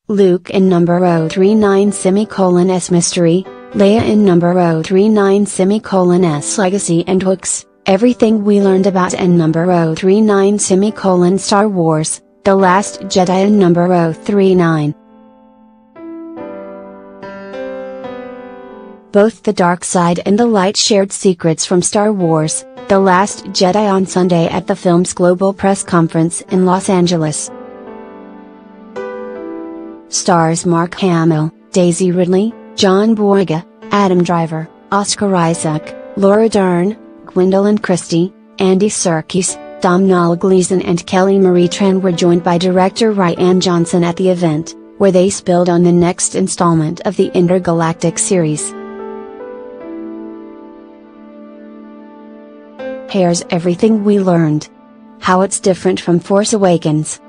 Luke in number 039:S mystery, Leia in number 039:S legacy and Ewoks, everything we learned about in number 039: Star Wars, The Last Jedi in number 039. Both the dark side and the light shared secrets from Star Wars, The Last Jedi on Sunday at the film's global press conference in Los Angeles. Stars Mark Hamill, Daisy Ridley, John Boyega, Adam Driver, Oscar Isaac, Laura Dern, Gwendolyn Christie, Andy Serkis, Domhnall Gleeson and Kelly Marie Tran were joined by director Rian Johnson at the event, where they spilled on the next installment of the intergalactic series. Here's everything we learned. How it's different from Force Awakens.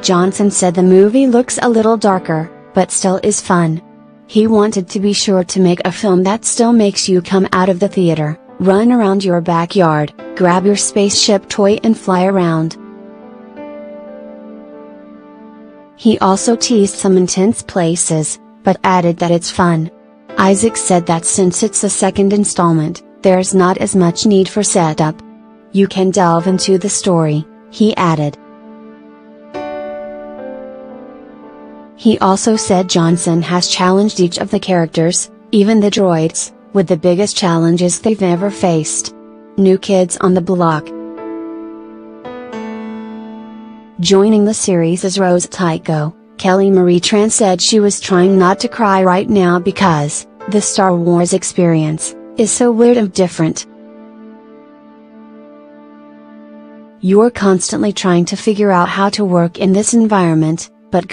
Johnson said the movie looks a little darker, but still is fun. He wanted to be sure to make a film that still makes you come out of the theater, run around your backyard, grab your spaceship toy and fly around. He also teased some intense places, but added that it's fun. Isaac said that since it's a second installment, there's not as much need for setup. You can delve into the story, he added. He also said Johnson has challenged each of the characters, even the droids, with the biggest challenges they've ever faced. New Kids on the Block. Joining the series as Rose Tycho, Kelly Marie Tran said she was trying not to cry right now because the Star Wars experience is so weird and different. You're constantly trying to figure out how to work in this environment, but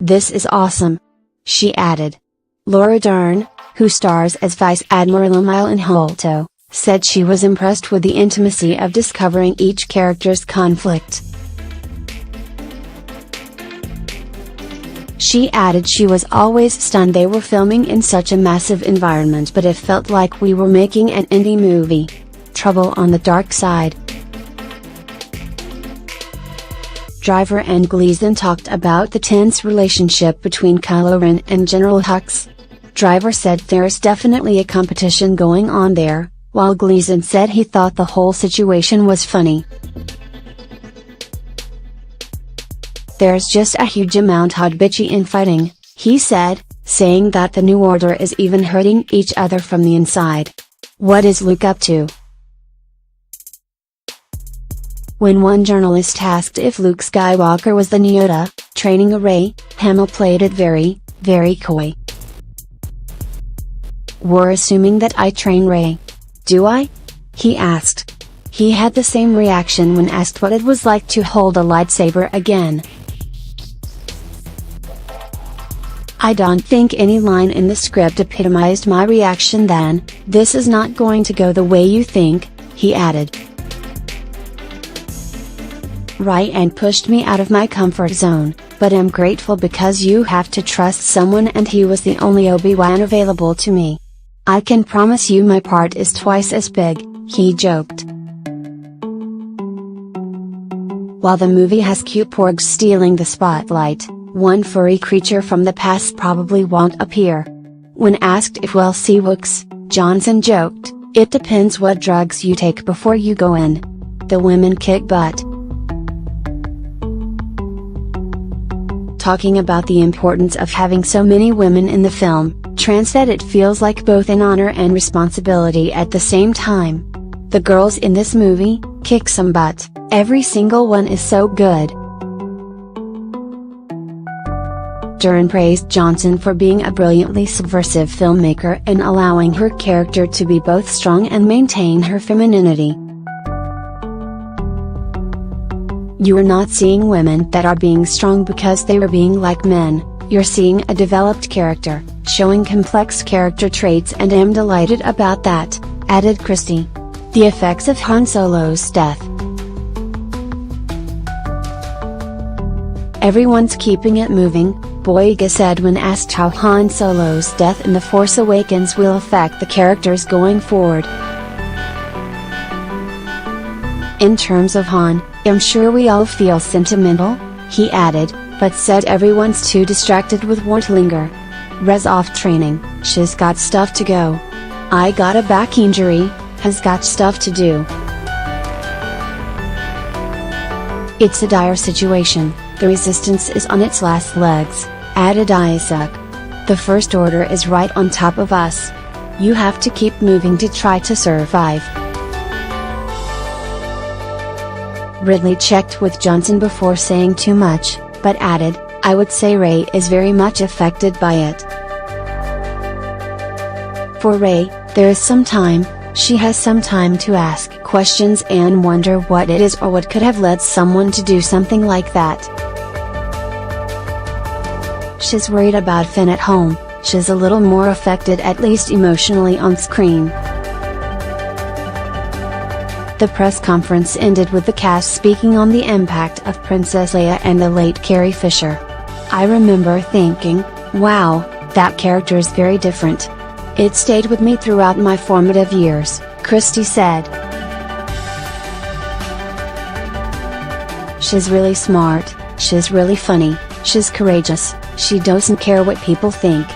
this is awesome. She added. Laura Dern, who stars as Vice Admiral Emile Holto, said she was impressed with the intimacy of discovering each character's conflict. She added she was always stunned they were filming in such a massive environment, but it felt like we were making an indie movie. Trouble on the Dark Side. Driver and Gleeson talked about the tense relationship between Kylo Ren and General Hux. Driver said there's definitely a competition going on there, while Gleeson said he thought the whole situation was funny. There's just a huge amount of bitchy infighting, he said, saying that the New Order is even hurting each other from the inside. What is Luke up to? When one journalist asked if Luke Skywalker was the Yoda, training a Rey, Hamill played it very, very coy. We're assuming that I train Rey. Do I? He asked. He had the same reaction when asked what it was like to hold a lightsaber again. I don't think any line in the script epitomized my reaction then. This is not going to go the way you think, he added. Rian pushed me out of my comfort zone, but I'm grateful because you have to trust someone and he was the only Obi-Wan available to me. I can promise you my part is twice as big, he joked. While the movie has cute porgs stealing the spotlight, one furry creature from the past probably won't appear. When asked if we'll see Ewoks, Johnson joked, "It depends what drugs you take before you go in. The women kick butt." Talking about the importance of having so many women in the film, Tran said it feels like both an honor and responsibility at the same time. The girls in this movie kick some butt, every single one is so good. Dern praised Johnson for being a brilliantly subversive filmmaker and allowing her character to be both strong and maintain her femininity. You are not seeing women that are being strong because they are being like men, you're seeing a developed character, showing complex character traits, and am delighted about that, added Christie. The effects of Han Solo's death. Everyone's keeping it moving, Boyega said when asked how Han Solo's death in The Force Awakens will affect the characters going forward. In terms of Han, I'm sure we all feel sentimental, he added, but said everyone's too distracted with won't linger. Rez off training, she's got stuff to go. I got a back injury, has got stuff to do. It's a dire situation, the resistance is on its last legs, added Isaac. The First Order is right on top of us. You have to keep moving to try to survive. Ridley checked with Johnson before saying too much, but added, I would say Rey is very much affected by it. For Rey, there is some time, she has some time to ask questions and wonder what it is or what could have led someone to do something like that. She's worried about Finn at home, she's a little more affected at least emotionally on screen. The press conference ended with the cast speaking on the impact of Princess Leia and the late Carrie Fisher. I remember thinking, wow, that character is very different. It stayed with me throughout my formative years, Christie said. She's really smart, she's really funny, she's courageous, she doesn't care what people think.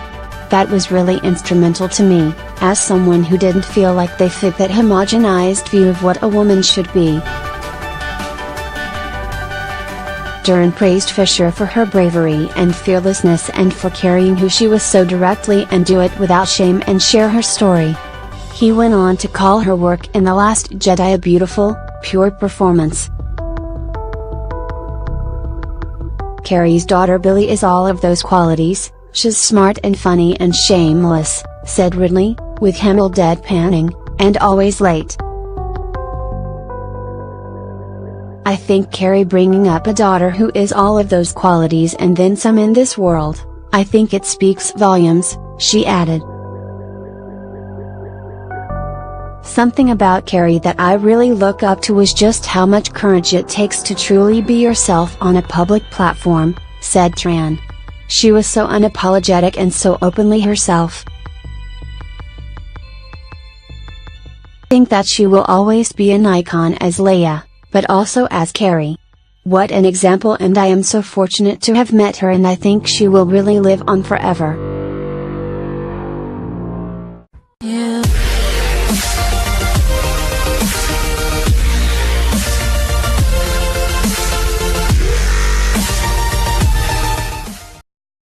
That was really instrumental to me, as someone who didn't feel like they fit that homogenized view of what a woman should be. Dern praised Fisher for her bravery and fearlessness and for carrying who she was so directly and do it without shame and share her story. He went on to call her work in The Last Jedi a beautiful, pure performance. Carrie's daughter Billy is all of those qualities, she's smart and funny and shameless, said Ridley, with Hamill deadpanning, and always late. I think Carrie bringing up a daughter who is all of those qualities and then some in this world, I think it speaks volumes, she added. Something about Carrie that I really look up to is just how much courage it takes to truly be yourself on a public platform, said Tran. She was so unapologetic and so openly herself. I think that she will always be an icon as Leia, but also as Carrie. What an example, and I am so fortunate to have met her, and I think she will really live on forever.